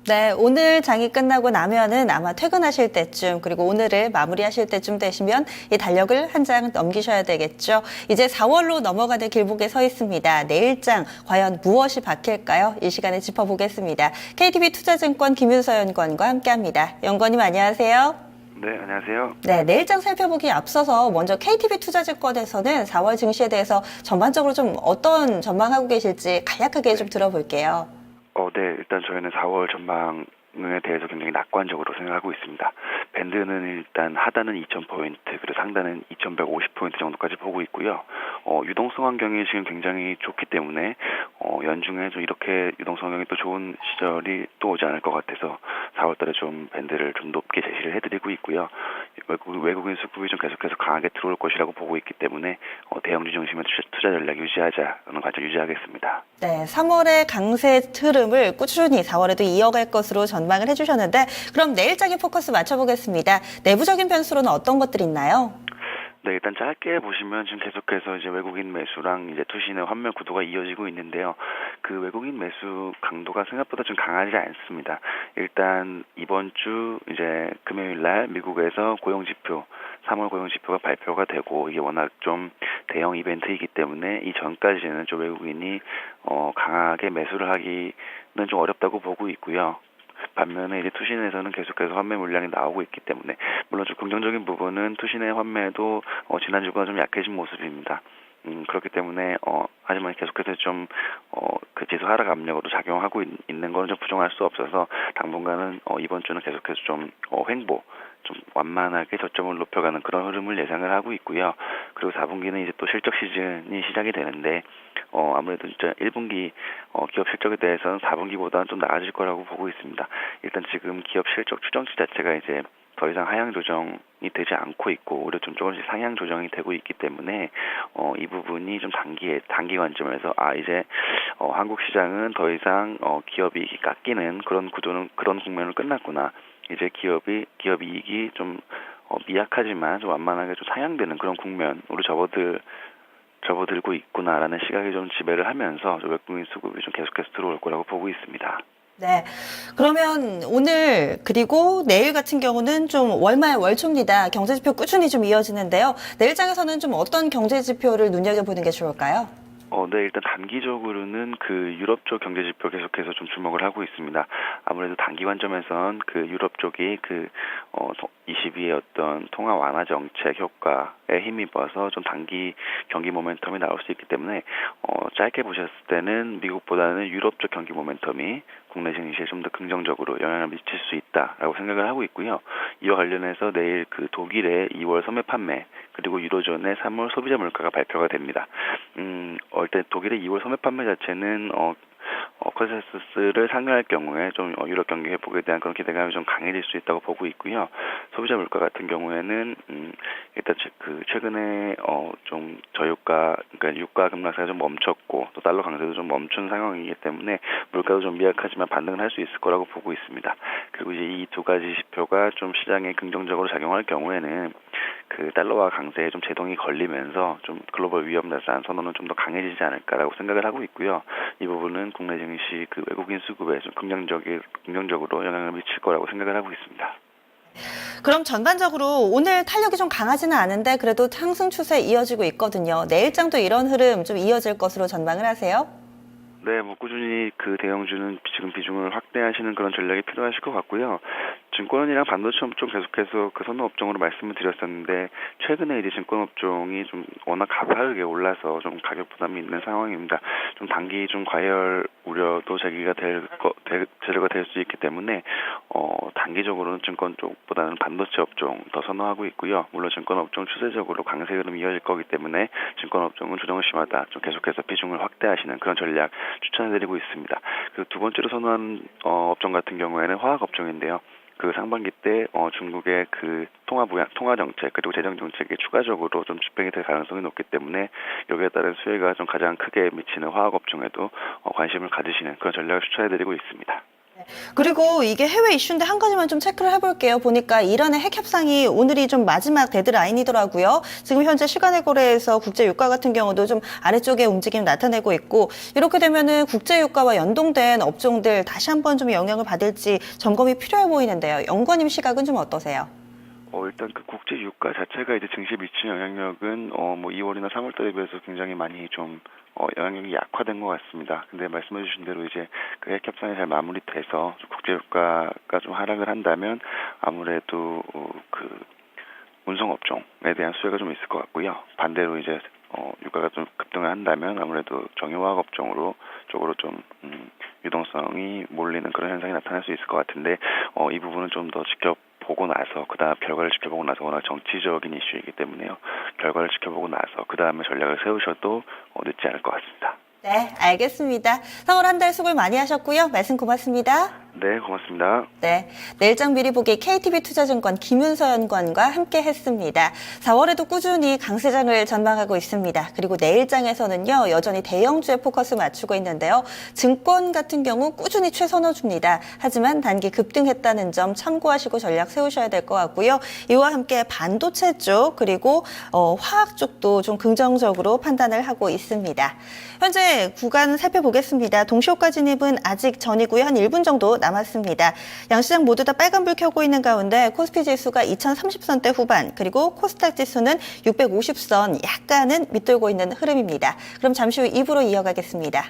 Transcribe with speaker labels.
Speaker 1: 네, 오늘 장이 끝나고 나면은 아마 퇴근하실 때쯤, 그리고 오늘을 마무리하실 때쯤 되시면 이 달력을 한 장 넘기셔야 되겠죠. 이제 4월로 넘어가는 길목에 서 있습니다. 내일장 과연 무엇이 바뀔까요? 이 시간에 짚어보겠습니다. KTB 투자증권 김윤서 연구원과 함께합니다. 연구원님 안녕하세요.
Speaker 2: 네, 안녕하세요.
Speaker 1: 네, 내일장 살펴보기 앞서서 먼저 KTB 투자증권에서는 4월 증시에 대해서 전반적으로 좀 어떤 전망하고 계실지 간략하게 좀 들어볼게요.
Speaker 2: 네, 일단 저희는 4월 전망에 대해서 굉장히 낙관적으로 생각하고 있습니다. 밴드는 일단 하단은 2,000포인트, 그리고 상단은 2,150포인트 정도까지 보고 있고요. 유동성 환경이 지금 굉장히 좋기 때문에, 연중에 좀 이렇게 유동성 환경이 또 좋은 시절이 또 오지 않을 것 같아서 4월 달에 좀 밴드를 좀 높게 제시를 해드리고 있고요. 외국인 수급이 좀 계속해서 강하게 들어올 것이라고 보고 있기 때문에, 대형주 중심의 투자 전략 유지하자는 관점 유지하겠습니다.
Speaker 1: 네, 3월의 강세 흐름을 꾸준히 4월에도 이어갈 것으로 전망을 해주셨는데 그럼 내일장에 포커스 맞춰보겠습니다. 내부적인 변수로는 어떤 것들이 있나요?
Speaker 2: 네, 일단 짧게 보시면 지금 계속해서 이제 외국인 매수랑 이제 투신의 환멸 구도가 이어지고 있는데요. 그 외국인 매수 강도가 생각보다 좀 강하지 않습니다. 일단 이번 주 이제 금요일 날 미국에서 고용지표, 3월 고용지표가 발표가 되고 이게 워낙 좀 대형 이벤트이기 때문에 이 전까지는 좀 외국인이 강하게 매수를 하기는 좀 어렵다고 보고 있고요. 반면에 이제 투신에서는 계속해서 환매 물량이 나오고 있기 때문에 물론 좀 긍정적인 부분은 투신의 환매도 지난주보다 좀 약해진 모습입니다. 그렇기 때문에 하지만 계속해서 좀 그 지수 하락 압력으로 작용하고 있는 거는 좀 부정할 수 없어서 당분간은 이번 주는 계속해서 좀 횡보, 좀 완만하게 저점을 높여가는 그런 흐름을 예상을 하고 있고요. 그리고 4분기는 이제 또 실적 시즌이 시작이 되는데 아무래도 진짜 1분기 기업 실적에 대해서는 4분기보다는 좀 나아질 거라고 보고 있습니다. 일단 지금 기업 실적 추정치 자체가 이제 더 이상 하향 조정이 되지 않고 있고 오히려 좀 조금씩 상향 조정이 되고 있기 때문에 이 부분이 좀 단기 관점에서 이제 한국 시장은 더 이상 기업 이익이 깎이는 그런 그런 국면을 끝났구나. 이제 기업 이익이 좀 미약하지만 좀 완만하게 좀 상향되는 그런 국면으로 접어들고 있구나라는 시각이 좀 지배를 하면서 외국인 수급이 좀 계속해서 들어올 거라고 보고 있습니다.
Speaker 1: 네. 그러면 오늘 그리고 내일 같은 경우는 좀 월말 월초입니다. 경제지표 꾸준히 좀 이어지는데요. 내일장에서는 좀 어떤 경제지표를 눈여겨보는 게 좋을까요?
Speaker 2: 네, 일단 단기적으로는 그 유럽 쪽 경제 지표 계속해서 좀 주목을 하고 있습니다. 아무래도 단기 관점에선 그 유럽 쪽이 22의 어떤 통화 완화 정책 효과에 힘입어서 좀 단기 경기 모멘텀이 나올 수 있기 때문에 짧게 보셨을 때는 미국보다는 유럽 쪽 경기 모멘텀이 국내 증시에 좀 더 긍정적으로 영향을 미칠 수 있다라고 생각을 하고 있고요. 이와 관련해서 내일 그 독일의 2월 소매 판매 그리고 유로존의 3월 소비자 물가가 발표가 됩니다. 일단 독일의 2월 소매 판매 자체는 컨센서스를 상회할 경우에 좀 유럽 경기 회복에 대한 그런 기대감이 좀 강해질 수 있다고 보고 있고요. 소비자 물가 같은 경우에는 일단 최근에 좀 저유가 그러니까 유가 급락세가 좀 멈췄고 또 달러 강세도 좀 멈춘 상황이기 때문에 물가도 좀 미약하지만 반등을 할 수 있을 거라고 보고 있습니다. 그리고 이제 이 두 가지 지표가 좀 시장에 긍정적으로 작용할 경우에는 그 달러와 강세에 좀 제동이 걸리면서 좀 글로벌 위험 자산 선언은 좀 더 강해지지 않을까라고 생각을 하고 있고요. 이 부분은 국내 증시 그 외국인 수급에 좀 긍정적으로 영향을 미칠 거라고 생각을 하고 있습니다.
Speaker 1: 그럼 전반적으로 오늘 탄력이 좀 강하지는 않은데 그래도 상승 추세 이어지고 있거든요. 내일장도 이런 흐름 좀 이어질 것으로 전망을 하세요?
Speaker 2: 네, 꾸준히 그 대형주는 지금 비중을 확대하시는 그런 전략이 필요하실 것 같고요. 증권이랑 반도체 업종 계속해서 그 선호 업종으로 말씀을 드렸었는데 최근에 이제 증권 업종이 좀 워낙 가파르게 올라서 좀 가격 부담이 있는 상황입니다. 좀 단기 좀 과열 우려도 재개가 재료가 될 수 있기 때문에 단기적으로는 증권 쪽보다는 반도체 업종 더 선호하고 있고요. 물론 증권 업종 추세적으로 강세 흐름이 이어질 거기 때문에 증권 업종은 조정 시마다 좀 계속해서 비중을 확대하시는 그런 전략 추천해드리고 있습니다. 그리고 두 번째로 선호하는 업종 같은 경우에는 화학 업종인데요. 그 상반기 때 중국의 그 통화 정책 그리고 재정 정책이 추가적으로 좀 집행이 될 가능성이 높기 때문에 여기에 따른 수혜가 좀 가장 크게 미치는 화학 업종에도 관심을 가지시는 그런 전략을 추천해드리고 있습니다.
Speaker 1: 네. 그리고 이게 해외 이슈인데 한 가지만 좀 체크를 해볼게요. 보니까 이란의 핵 협상이 오늘이 좀 마지막 데드라인이더라고요. 지금 현재 시간의 거래에서 국제 유가 같은 경우도 좀 아래쪽에 움직임 나타내고 있고, 이렇게 되면은 국제 유가와 연동된 업종들 다시 한번 좀 영향을 받을지 점검이 필요해 보이는데요. 연구원님 시각은 좀 어떠세요?
Speaker 2: 일단 그 국제 유가 자체가 이제 증시에 미치는 영향력은 뭐 2월이나 3월 달에 비해서 굉장히 많이 좀 영향력이 약화된 것 같습니다. 근데 말씀해주신 대로 이제 그 핵 협상이 잘 마무리돼서 국제 유가가 좀 하락을 한다면 아무래도 그 운송 업종에 대한 수혜가 좀 있을 것 같고요. 반대로 이제 유가가 좀 급등을 한다면 아무래도 정유화학 업종으로 쪽으로 좀 유동성이 몰리는 그런 현상이 나타날 수 있을 것 같은데 이 부분은 좀 더 지켜보고 나서 그다음 결과를 지켜보고 나서 워낙 정치적인 이슈이기 때문에요. 결과를 지켜보고 나서 그다음에 전략을 세우셔도 늦지 않을 것 같습니다.
Speaker 1: 네, 알겠습니다. 4월 한 달 수고를 많이 하셨고요. 말씀 고맙습니다.
Speaker 2: 네, 고맙습니다.
Speaker 1: 네, 내일장 미리 보기 KTB투자증권 김윤서 연구원과 함께 했습니다. 4월에도 꾸준히 강세장을 전망하고 있습니다. 그리고 내일장에서는요, 여전히 대형주에 포커스 맞추고 있는데요. 증권 같은 경우 꾸준히 최선호 줍니다. 하지만 단기 급등했다는 점 참고하시고 전략 세우셔야 될 것 같고요. 이와 함께 반도체 쪽 그리고 화학 쪽도 좀 긍정적으로 판단을 하고 있습니다. 현재 구간 살펴보겠습니다. 동시호가 진입은 아직 전이고요. 한 1분 정도 남았습니다. 양시장 모두 다 빨간불 켜고 있는 가운데 코스피 지수가 2030선대 후반, 그리고 코스닥 지수는 650선 약간은 밑돌고 있는 흐름입니다. 그럼 잠시 후 2부로 이어가겠습니다.